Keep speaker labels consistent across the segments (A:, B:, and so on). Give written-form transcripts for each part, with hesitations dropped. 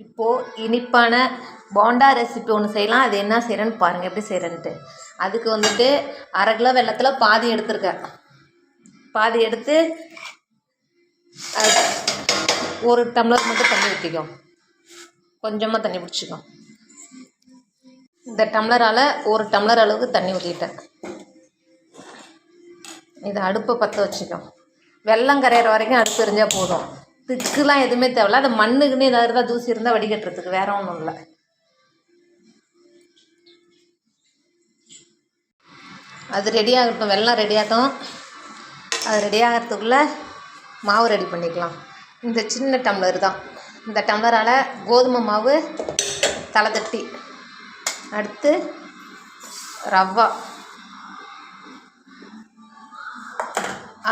A: இப்போது இனிப்பான போண்டா ரெசிபி ஒன்று செய்யலாம். அது என்ன செய்கிறேன்னு பாருங்கள், எப்படி செய்கிறேன்ட்டு. அதுக்கு வந்துட்டு 1/2 கிலோ வெல்லத்தில் பாதி எடுத்துருக்கேன். பாதி எடுத்து ஒரு டம்ளர் மட்டும் தண்ணி ஊற்றிக்கும். கொஞ்சமாக தண்ணி பிடிச்சிக்கும். இந்த டம்ளரால் ஒரு டம்ளர் அளவுக்கு தண்ணி ஊற்றிட்டேன். இதை அடுப்பை பற்ற வச்சுக்கோம். வெல்லம் கரையிற வரைக்கும் அடுப்பு எரிஞ்சால் போதும். திக்குலாம் எதுவுமே தேவையில்ல. அது மண்ணுக்குன்னு ஏதாவது இருந்தால் தூசி இருந்தால் வடிகட்டுறதுக்கு, வேற ஒன்றும் இல்லை. அது ரெடி ஆகட்டும், வெல்லம் ரெடி ஆகட்டும். அது ரெடி ஆகிறதுக்குள்ளே மாவு ரெடி பண்ணிக்கலாம். இந்த சின்ன டம்ளர் தான். இந்த டம்ளரால் கோதுமை மாவு தலை தட்டி, அடுத்து ரவா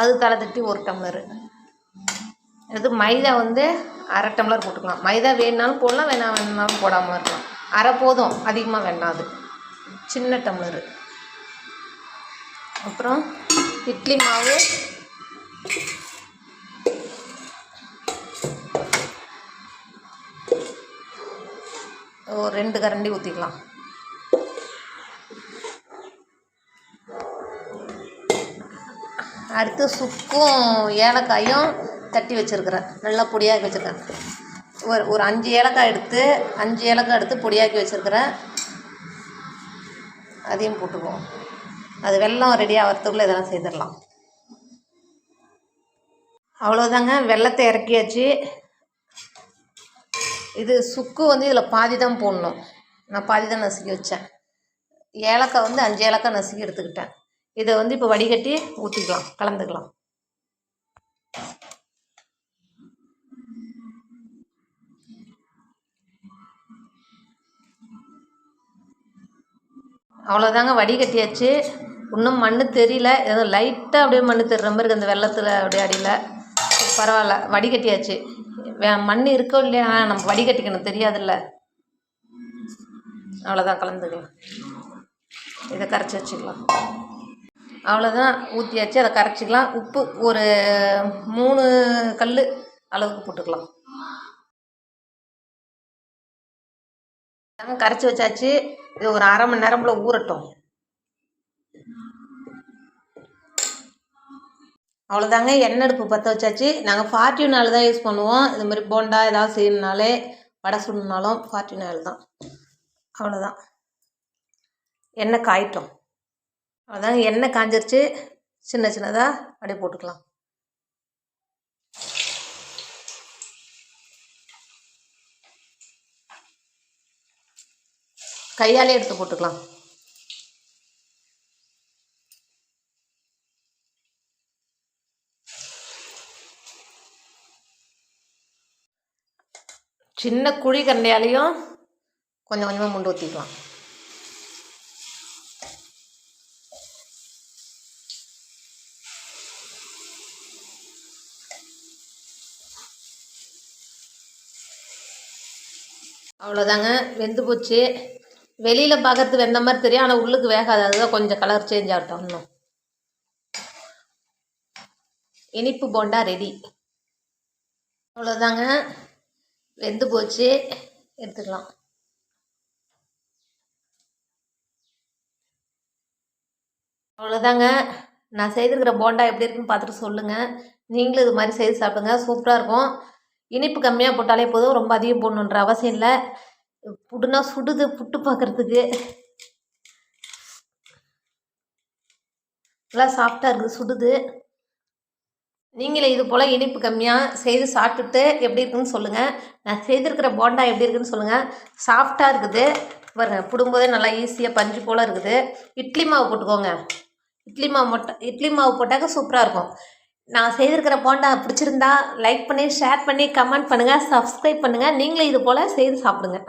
A: அது தலை தட்டி 1 டம்ளரு. இது மைதா வந்து 1/2 டம்ளர் போட்டுக்கலாம். மைதா வேணுனாலும் போடலாம், வேணாலும் போடாமல் இருக்கலாம். 1/2 போதும், அதிகமாக வேண்டாம். அது சின்ன டம்ளரு. அப்புறம் இட்லி மாவு ஒரு 2 கரண்டி ஊற்றிக்கலாம். அடுத்து சுக்கும் ஏலக்காயும் தட்டி வச்சுருக்கிறேன், நல்லா பொடியாக்கி வச்சுருக்கேன். ஒரு 5 ஏலக்காய் எடுத்து பொடியாக்கி வச்சுருக்கிறேன். அதையும் போட்டுக்குவோம். அது வெல்லம் ரெடி ஆகிறதுக்குள்ளே இதெல்லாம் செய்திடலாம். அவ்வளோதாங்க, வெல்லத்தை இறக்கியாச்சு. இது சுக்கு வந்து இதில் பாதி தான் போடணும். நான் பாதி தான் நசுக்கி வச்சேன். ஏலக்காய் வந்து 5 ஏலக்காய் நசுக்கி எடுத்துக்கிட்டேன். இதை வந்து இப்போ வடிகட்டி ஊற்றிக்கலாம், கலந்துக்கலாம். அவ்வளோதாங்க, வடிகட்டியாச்சு. இன்னும் மண் தெரியல, ஏதோ லைட்டாக அப்படியே மண் தெரிகிற மாதிரி அந்த வெள்ளத்தில் அப்படியே அடியில். பரவாயில்ல, வடிகட்டியாச்சு. மண் இருக்கோ இல்லையா, நம்ம வடிகட்டிக்கணும், தெரியாதுல்ல. அவ்வளோதான், கலந்துக்கலாம். இதை கரைச்சி வச்சுக்கலாம். அவ்வளோதான், ஊற்றியாச்சு. அதை கரைச்சிக்கலாம். உப்பு ஒரு 3 கல் அளவுக்கு போட்டுக்கலாம். கரைச்சி வச்சாச்சு. இது ஒரு 1/2 மணி நேரம் போல் ஊறட்டும். அவ்வளோதாங்க, எண்ணெய் அடுப்பு பற்ற வச்சாச்சு. நாங்கள் ஃபார்ச்சூன் ஆயில் தான் யூஸ் பண்ணுவோம். இது மாதிரி போண்டா ஏதாவது செய்யணுனாலே, வடை சுடணுனாலும் ஃபார்ச்சூன் ஆயில் தான். அவ்வளோதான், எண்ணெய் காயிட்டோம். அவ்வளோதாங்க, எண்ணெய் காஞ்சிருச்சு. சின்ன சின்னதாக அப்படியே போட்டுக்கலாம். கையாலே எடுத்து போட்டுக்கலாம். சின்ன குழி கரண்டியாலையும் கொஞ்சம் கொஞ்சமாக முண்டு ஊற்றிக்கலாம். அவ்வளோதாங்க, வெந்து போச்சு. வெளியில் பார்க்கறது வெந்த மாதிரி தெரியும், ஆனால் உள்ளுக்கு வேகாது. அதுதான் கொஞ்சம் கலர் சேஞ்ச் ஆகட்டும். இன்னும் இனிப்பு போண்டா ரெடி. அவ்வளோதாங்க, வெந்து போச்சு. எடுத்துக்கலாம். அவ்வளோதாங்க, நான் செய்திருக்கிற போண்டா எப்படி இருக்குன்னு பார்த்துட்டு சொல்லுங்கள். நீங்களும் இது மாதிரி செய்து சாப்பிடுங்க, சூப்பராக இருக்கும். இனிப்பு கம்மியாக போட்டாலே போதும், ரொம்ப அதிகம் போடணுன்ற அவசியம் இல்லை. புட்டுனா சுடுது, புட்டு பார்க்குறதுக்கு நல்லா சாஃப்டாக இருக்குது, சுடுது. நீங்களே இது போல் இனிப்பு கம்மியாக செய்து சாப்பிட்டுட்டு எப்படி இருக்குன்னு சொல்லுங்கள். நான் செய்திருக்கிற போண்டா எப்படி இருக்குன்னு சொல்லுங்கள். சாஃப்டாக இருக்குது பாருங்கள், புடும்போதே நல்லா ஈஸியாக பஞ்சு போல் இருக்குது. இட்லி மாவு போட்டுக்கோங்க. இட்லி மாவு போட்டாக்க சூப்பராக இருக்கும். நான் செய்திருக்கிற போண்டா பிடிச்சிருந்தா லைக் பண்ணி, ஷேர் பண்ணி, கமெண்ட் பண்ணுங்கள், சப்ஸ்கிரைப் பண்ணுங்கள். நீங்களே இது போல் செய்து சாப்பிடுங்க.